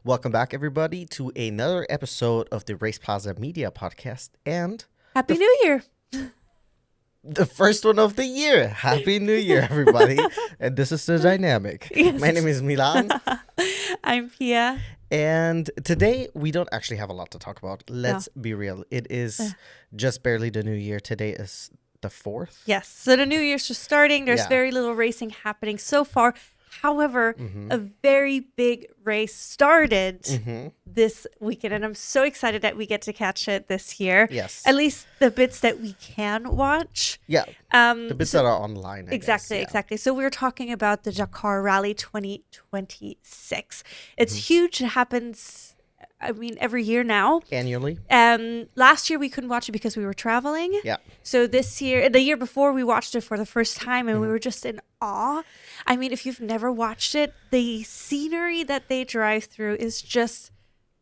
Welcome back, everybody, to another episode of the RacePlazaMedia podcast and Happy New Year. the first one of the year. Happy New Year, everybody. And this is The Dynamic. Yes. My name is Milan. I'm Pia. And today, we don't actually have a lot to talk about. Let's be real. It is just barely the new year. Today is the 4th. Yes. So the new year's just starting. There's Yeah. very little racing happening so far. However, a very big race started this weekend, and I'm so excited that we get to catch it this year. Yes. At least the bits that we can watch. Yeah. The bits that are online. I Exactly, guess. Yeah. exactly. So we're talking about the Dakar Rally 2026. It's huge. It happens, every year now. Annually. Last year we couldn't watch it because we were traveling. Yeah. So the year before, we watched it for the first time, and we were just in awe. I mean, if you've never watched it, the scenery that they drive through is just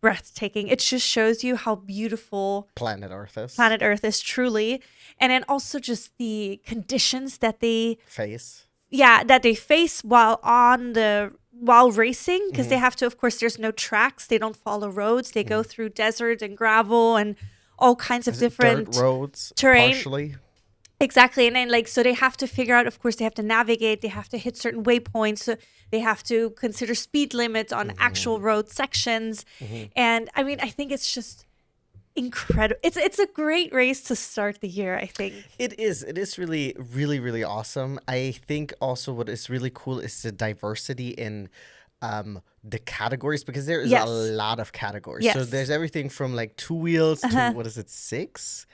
breathtaking. It just shows you how beautiful Planet Earth is. truly. And then also just the conditions that they Face. face while racing, because they have to, of course, there's no tracks. They don't follow roads. They go through desert and gravel and all kinds of different dirt roads. terrain. Partially. Exactly. And then so they have to figure out, of course, they have to navigate, they have to hit certain waypoints, so they have to consider speed limits on actual road sections. And I think it's just incredible. It's a great race to start the year, I think. It is really, really, really awesome. I think also what is really cool is the diversity in the categories, because there is a lot of categories. So Yes. there's everything from like 2 wheels to, what is it, 6?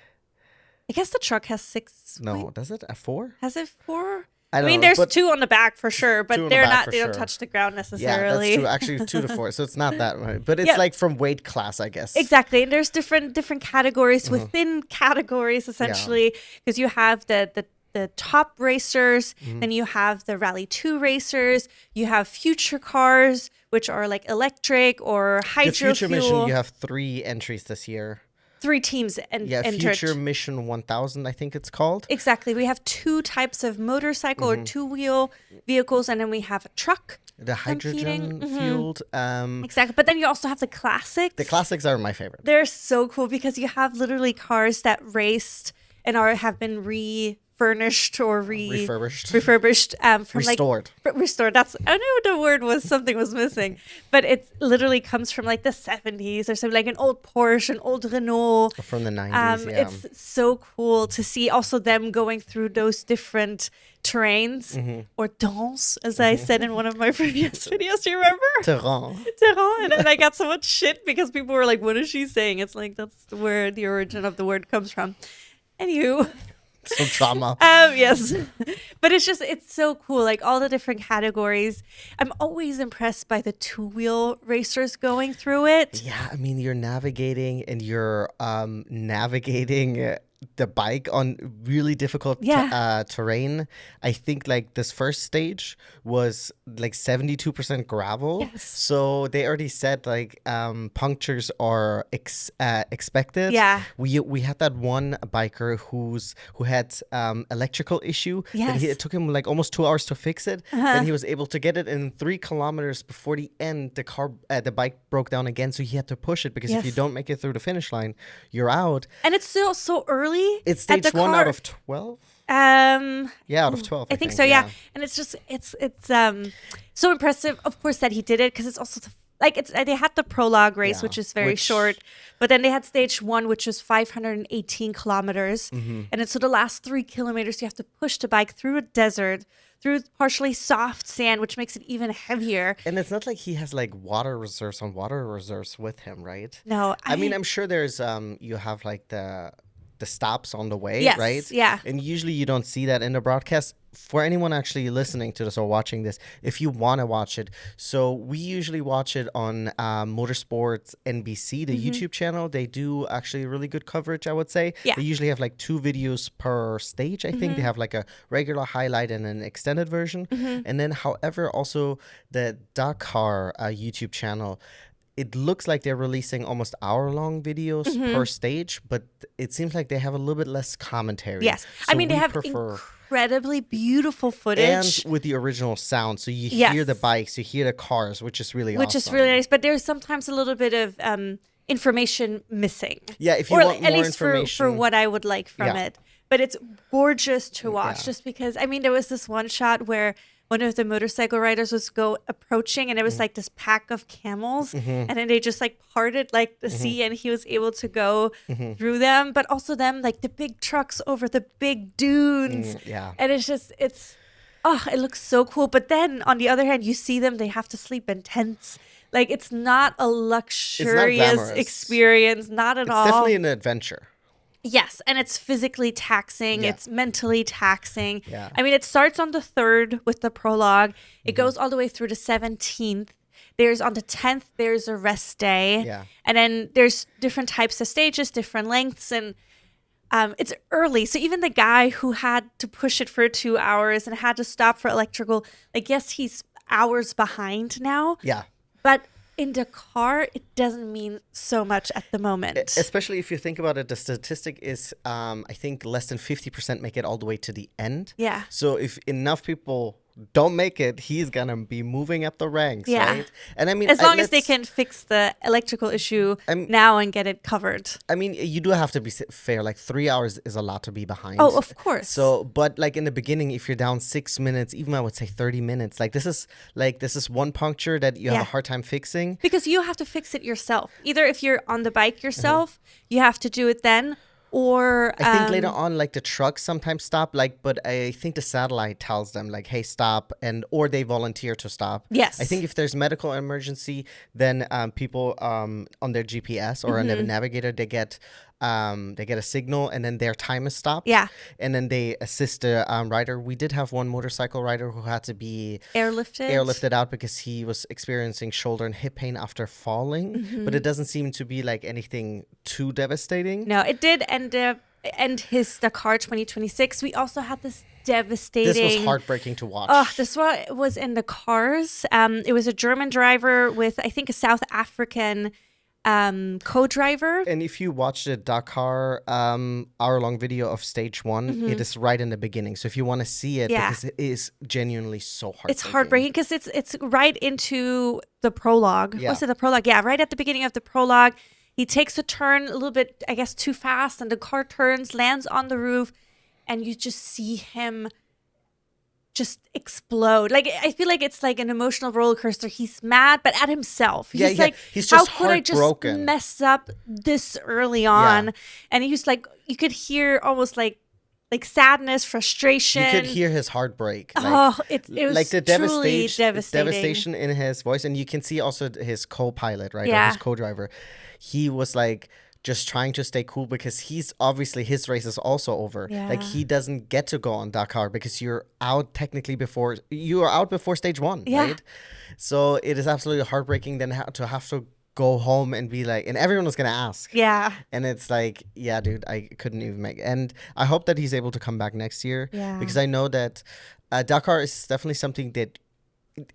I guess the truck has 6. No, does it? A 4? Has it 4? I don't know, there's but 2 on the back for sure, but two on the they're back not. for They don't sure. touch the ground Yeah, that's necessarily. true. Actually, 2 to 4. So it's not that right. But it's Yeah. like from weight class, I guess. Exactly, and there's different categories within categories, essentially, because you have the top racers, then you have the Rally 2 racers, you have future cars, which are like electric or The hydro Future fuel. Mission, you have 3 entries this year. 3 teams Yeah, entered. Future Mission 1000, I think it's called. Exactly, we have 2 types of motorcycle or 2-wheel vehicles, and then we have a truck. The hydrogen competing. fueled. Exactly, but then you also have the classics. The classics are my favorite. They're so cool because you have literally cars that raced and have been refurnished or Refurbished. from Restored. restored. That's, I know the word was, something was missing, but it literally comes from like the 70s or something, like an old Porsche, an old Renault. From the 90s, yeah. It's so cool to see also them going through those different terrains or dons, as I said in one of my previous videos. Do you remember? Terrain. Terrain. And then I got so much shit because people were like, what is she saying? It's like, that's where the origin of the word comes from. Anywho. Some trauma. Yes. But it's so cool. Like all the different categories. I'm always impressed by the 2-wheel racers going through it. Yeah, you're navigating and you're navigating the bike on really difficult terrain. I think like this first stage was like 72% gravel. Yes. So they already said like punctures are expected. Yeah. We had that one biker who had electrical issue. Yes. And it took him like almost 2 hours to fix it. Then he was able to get it in 3 kilometers before the end. The bike broke down again, so he had to push it because if you don't make it through the finish line, you're out. And it's still so early. It's at stage 1 Dakar. out of 12. Yeah, Yeah, out of 12. I think so. Yeah. And it's just it's so impressive, of course, that he did it, because it's also they had the prologue race, which is very short, but then they had stage 1, which was 518 kilometers, and it's so the last 3 kilometers you have to push the bike through a desert, through partially soft sand, which makes it even heavier. And it's not like he has like water reserves with him, right? No, I'm sure there's you have like the stops on the way, Yes, right? yeah. And usually you don't see that in the broadcast. For anyone actually listening to this or watching this, if you want to watch it, so we usually watch it on Motorsports NBC, the YouTube channel. They do actually really good coverage, I would say. Yeah. They usually have like 2 videos per stage, I think. They have like a regular highlight and an extended version. And then, however, also the Dakar YouTube channel, it looks like they're releasing almost hour-long videos per stage, but it seems like they have a little bit less commentary. Yes. So I mean, they we have prefer incredibly beautiful footage. and with the original sound, so you Yes. hear the bikes, you hear the cars, which is really which awesome. is really nice. But there's sometimes a little bit of information missing. Yeah, if you or want at more least for information. what I would like from Yeah. it. But it's gorgeous to watch, Yeah. just because, I mean, there was this one shot where one of the motorcycle riders was approaching, and it was like this pack of camels, and then they just like parted like the sea, and he was able to go through them. But also them, like the big trucks over the big dunes. Yeah. And it's just, it looks so cool. But then on the other hand, you see them, they have to sleep in tents. Like, it's not a luxurious glamorous. experience, not at It's all. definitely an adventure. Yes, and it's physically taxing. Yeah. It's mentally taxing. Yeah. I mean, it starts on the 3rd with the prologue. It goes all the way through the 17th. There's on the 10th, there's a rest day. Yeah. And then there's different types of stages, different lengths, and it's early. So even the guy who had to push it for 2 hours and had to stop for electrical, like, yes, he's hours behind now. Yeah. But in Dakar, it doesn't mean so much at the moment. Especially if you think about it, the statistic is, I think less than 50% make it all the way to the end. Yeah. So if enough people don't make it, he's going to be moving up the ranks, Yeah. right? And I mean, As long as they let's- can fix the electrical issue now and get it covered. I mean, you do have to be fair. Like 3 hours is a lot to be behind. Oh, of course. So, but like in the beginning, if you're down 6 minutes, even I would say 30 minutes, like this is one puncture that you have Yeah. a hard time fixing. Because you have to fix it yourself. Either if you're on the bike Mm-hmm. yourself, you have to do it then, or I think later on, like the trucks sometimes stop, like, but I think the satellite tells them like, "Hey, stop," or they volunteer to stop. Yes. I think if there's medical emergency, then people on their GPS or on the Mm-hmm. navigator, they get a signal, and then their time is stopped. Yeah. And then they assist the rider. We did have one motorcycle rider who had to be airlifted. out because he was experiencing shoulder and hip pain after falling. Mm-hmm. But it doesn't seem to be like anything too devastating. No, it did end his Dakar 2026. We also had this devastating. This was heartbreaking to watch. Oh, this one was in the cars. It was a German driver with, I think, a South African co-driver. And if you watch the Dakar hour-long video of stage one, it is right in the beginning. So if you want to see it, Yeah. because it is genuinely so heartbreaking. It's heartbreaking because it's right into the prologue. Yeah. Was it the prologue? Yeah, right at the beginning of the prologue. He takes a turn a little bit, I guess, too fast, and the car turns, lands on the roof, and you just see him just explode. Like, I feel like it's like an emotional roller coaster. He's mad, but at himself. He's Yeah, like, he's how just could I just heartbroken. mess up this early on? And he's like, you could hear almost like sadness, frustration. You could hear his heartbreak. Oh, it was like the truly devastating. devastation in his voice. And you can see also his co-pilot, right? Or Yeah. his co-driver. He was like just trying to stay cool because he's obviously his race is also over. Yeah. Like he doesn't get to go on Dakar because you are out before stage one, Yeah. right? So it is absolutely heartbreaking then to have to go home and be like, and everyone was gonna ask. Yeah. And it's like, yeah, dude, I couldn't even make it. And I hope that he's able to come back next year. Yeah. Because I know that Dakar is definitely something that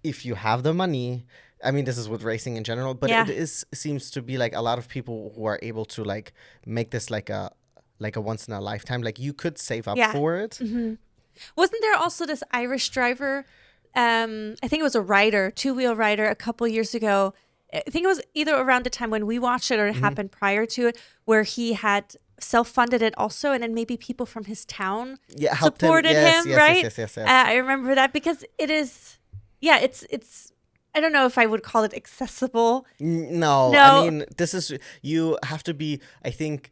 if you have the money, I mean, this is with racing in general, but Yeah. it seems to be like a lot of people who are able to like make this like a once in a lifetime. Like you could save up Yeah. for it. Wasn't there also this Irish driver? I think it was a rider, two-wheel rider, a couple years ago. I think it was either around the time when we watched it or it happened prior to it, where he had self-funded it also, and then maybe people from his town Yeah, helped him. supported Yes, him, yes, right? yes. I remember that because it is, yeah, it's. I don't know if I would call it accessible. No, No. I mean, you have to be, I think,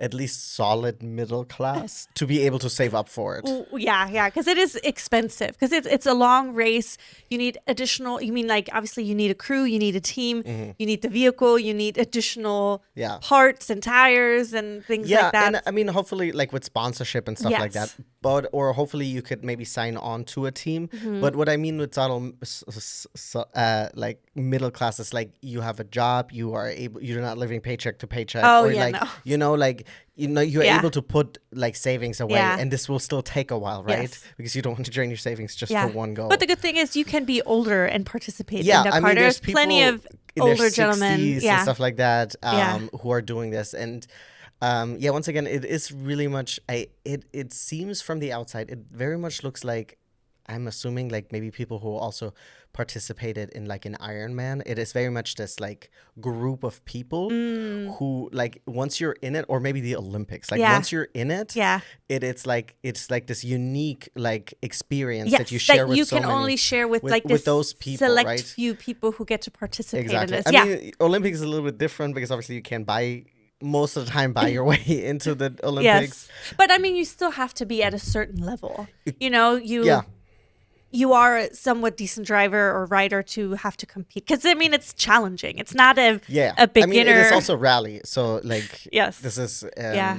at least solid middle class to be able to save up for it. Yeah, because it is expensive. Because it's a long race. You need additional. You mean like obviously you need a crew, you need a team, you need the vehicle, you need additional Yeah. parts and tires and things Yeah, like that. and I mean, hopefully, like with sponsorship and stuff like that. Yes. Or hopefully you could maybe sign on to a team. Mm-hmm. But what I mean with like middle class is like you have a job, you're not living paycheck to paycheck. Oh, or yeah, like no. you know, like you're Yeah. able to put like savings away, Yeah. and this will still take a while, right? Yes. Because you don't want to drain your savings just Yeah. for one goal. But the good thing is you can be older and participate Yeah, in Dakar. I mean, There's there's plenty people of in their older gentlemen. 60s Yeah. and stuff like that Yeah. who are doing this. And once again, it is really much, it seems from the outside, it very much looks like, I'm assuming like maybe people who also participated in like an Ironman. It is very much this like group of people who like once you're in it, or maybe the Olympics, like Yeah. once you're in it, Yeah. it's like this unique like experience Yes, that you share with you so can many, only share with like with this those people, select right? few people who get to participate Exactly. in this. I Yeah. mean, Olympics is a little bit different because obviously you can't most of the time buy your way into the Olympics. Yes. But I mean, you still have to be at a certain level. You know, Yeah. you are a somewhat decent driver or rider to have to compete. Because, I mean, it's challenging. It's not a beginner. I mean, it is also rally. So, like, Yes. this is. Yeah.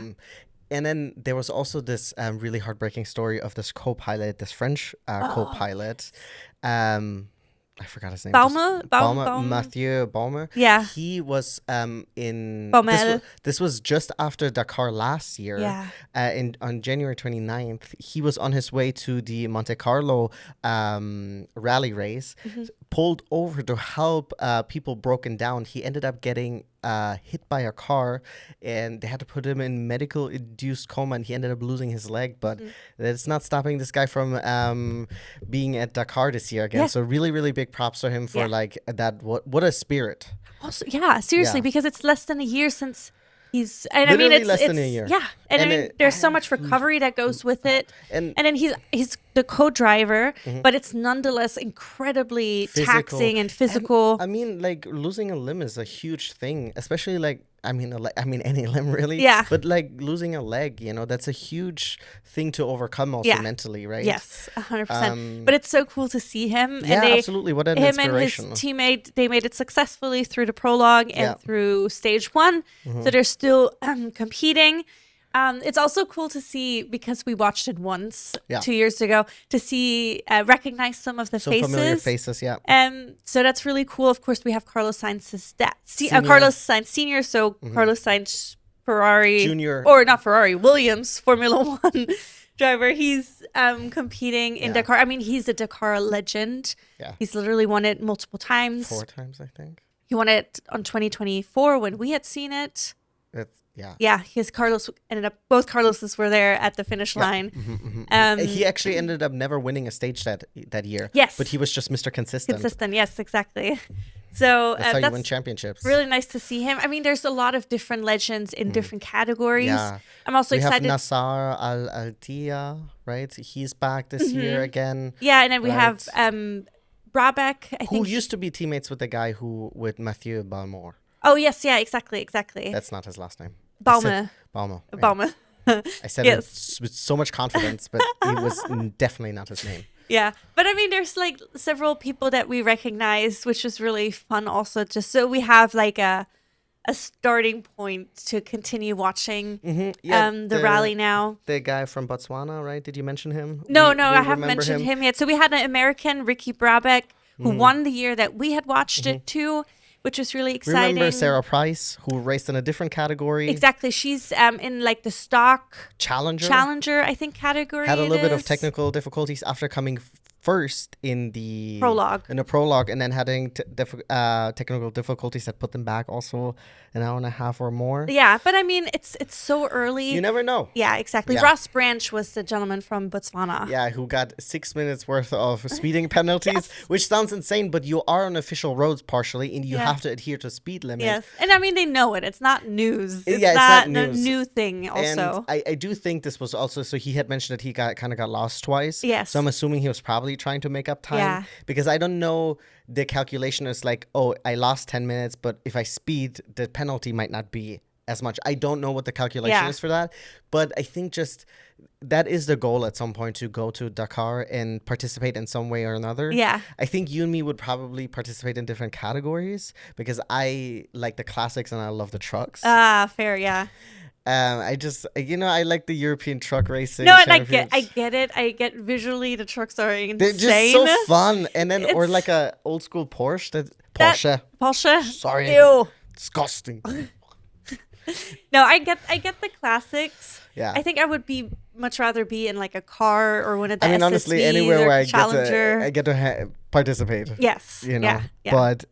And then there was also this really heartbreaking story of this co-pilot, this French co-pilot. I forgot his name. Baume? Mathieu Baume. Yeah. He was in. Baumel. This was just after Dakar last year. Yeah. On January 29th, he was on his way to the Monte Carlo rally race, pulled over to help people broken down. He ended up getting hit by a car, and they had to put him in medical induced coma, and he ended up losing his leg. But it's not stopping this guy from being at Dakar this year again. Yeah. So really, really big props to him for like that. What a spirit. Also, yeah, seriously, Yeah. because it's less than a year since he's. And Literally I mean, it's less than a year. Yeah, and I And mean, there's so much recovery that goes with it. And then he's the co-driver, but it's nonetheless incredibly Physical. taxing and physical. I mean, like losing a limb is a huge thing, especially like I mean any limb really. Yeah. But like losing a leg, that's a huge thing to overcome also Yeah. mentally, right? Yes, 100%. But it's so cool to see him. Yeah, and absolutely. What an him and his inspiration. teammate, they made it successfully through the prologue and Yeah. through stage one. So they're still competing. It's also cool to see, because we watched it once 2 years ago, to see recognize some of the So faces. familiar faces, yeah. So that's really cool. Of course, we have Carlos Sainz's dad, Senior. Carlos Sainz Senior. So Carlos Sainz, Ferrari Junior. or not Ferrari, Williams Formula One driver. He's competing in Dakar. I mean, he's a Dakar legend. Yeah. He's literally won it multiple times. 4 times, I think. He won it on 2024 when we had seen it. Yeah. Yeah, both Carloses were there at the finish line. He actually ended up never winning a stage that year. Yes. But he was just Mr. Consistent. Consistent, yes, exactly. So That's how you win championships. really nice to see him. I mean, there's a lot of different legends in different categories. Yeah. I'm also We excited. have Nassar Al-Attiyah, right? He's back this year again. Yeah, and then we have Brabeck, I Who think. used to be teammates with the guy with Mathieu Balmore. Oh, yes, yeah, exactly. That's not his last name. Baume. Baume. Yeah. Baume. I said Yes. it with so much confidence, but it was definitely not his name. Yeah, but I mean, there's like several people that we recognize, which is really fun also, just so we have like a starting point to continue watching the rally now. The guy from Botswana, right? Did you mention him? No, We I haven't remember mentioned him yet. So we had an American, Ricky Brabeck, who won the year that we had watched it too, which was really exciting. Remember Sarah Price, who raced in a different category? Exactly. She's in like the stock Challenger, I think, category. had a little bit of is. technical difficulties after coming first in the Prologue. in the prologue, and then having technical difficulties that put them back also an hour and a half or more. Yeah, but I mean, it's so early. You never know. Yeah, exactly. Yeah. Ross Branch was the gentleman from Botswana. Yeah, who got 6 minutes worth of speeding penalties, which sounds insane, but you are on official roads partially, and you have to adhere to speed limit. Yes, and I mean, they know it. It's not news. It's It's not not a news. new thing. Also, And I do think this was also, so he had mentioned that he kind of got lost twice. Yes. So I'm assuming he was probably trying to make up time. Yeah. Because I don't know, the calculation is like, oh, I lost 10 minutes, but if I speed, the penalty might not be as much. I don't know what the calculation is for that. But I think just that is the goal at some point, to go to Dakar and participate in some way or another. Yeah. I think you and me would probably participate in different categories, because I like the classics and I love the trucks. fair, yeah. I just, I like the European truck racing. No, and I championships. get it. I get visually the trucks are insane. They're just so fun. And then, or It's- like a old school Porsche. Porsche. Porsche. Sorry. Ew. Disgusting. No, I get the classics. Yeah. I think I would much rather be in like a car or one of the I mean, SSVs honestly, anywhere or where Challenger. I get to participate. Yes. You know, Yeah. but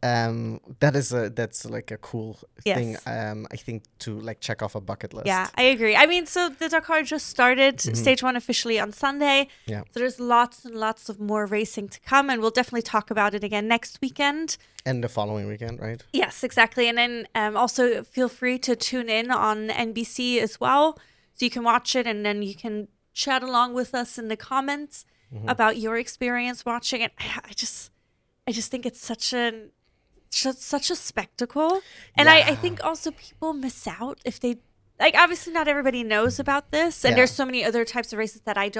that's like a cool thing. Yes. I think to like check off a bucket list. Yeah, I agree. I mean, so the Dakar just started stage 1 officially on Sunday. Yeah. So there's lots and lots of more racing to come, and we'll definitely talk about it again next weekend. And the following weekend, right? Yes, exactly. And then also feel free to tune in on NBC as well, so you can watch it, and then you can chat along with us in the comments about your experience watching it. I just think it's such a spectacle, and I think also people miss out if they like. Obviously, not everybody knows about this, and there's so many other types of races that I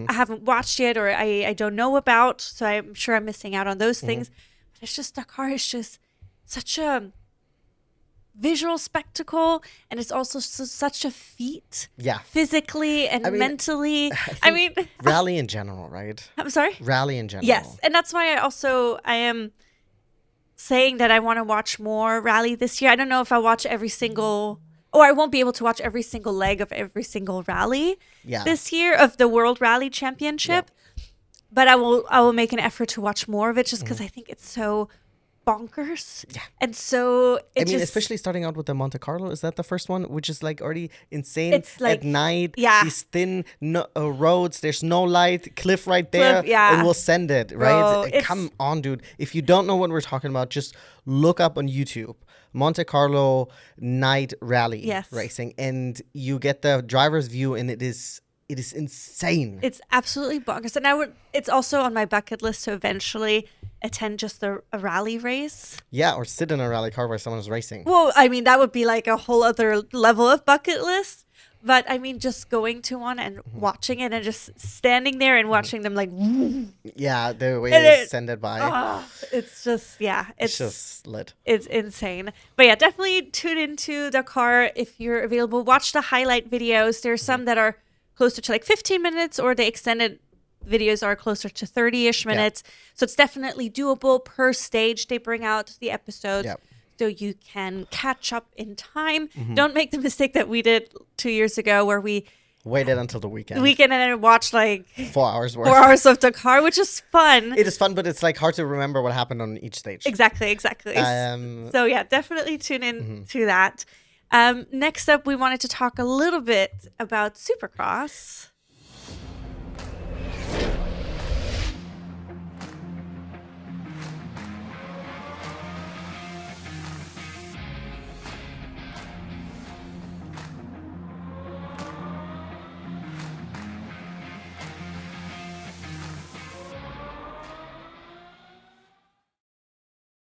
haven't watched yet, or I don't know about. So I'm sure I'm missing out on those things. But it's just Dakar is just such a visual spectacle, and it's also such a feat. Yeah. Physically and mentally. I mean, rally in general, right? I'm sorry. Rally in general. Yes, and that's why I am saying that I want to watch more rally this year. I don't know if I'll watch every single, or I won't be able to watch every single leg of every single rally this year of the World Rally Championship. But I will make an effort to watch more of it, just because I think it's so bonkers. Yeah. And so especially starting out with the Monte Carlo, is that the first one, which is like already insane? It's like at night. Yeah. These thin roads. There's no light. Cliff right there. Yeah. And we'll send it, right? Come on, dude. If you don't know what we're talking about, just look up on YouTube Monte Carlo night rally racing, and you get the driver's view, and it is insane. It's absolutely bonkers. And it's also on my bucket list to eventually attend just a rally race. Yeah, or sit in a rally car where someone's racing. Well, I mean, that would be like a whole other level of bucket list. But I mean, just going to one and watching it and just standing there and watching them like... Yeah, the way they send it by. It's just, It's just lit. It's insane. But yeah, definitely tune into Dakar if you're available. Watch the highlight videos. There's some that are closer to like 15 minutes, or the extended videos are closer to 30-ish minutes. So it's definitely doable per stage. They bring out the episodes so you can catch up in time. Don't make the mistake that we did 2 years ago, where we waited until the weekend and then watched like 4 hours worth. 4 hours of Dakar, which is fun. It is fun, but it's like hard to remember what happened on each stage. Exactly. So yeah, definitely tune in to that. Next up, we wanted to talk a little bit about Supercross.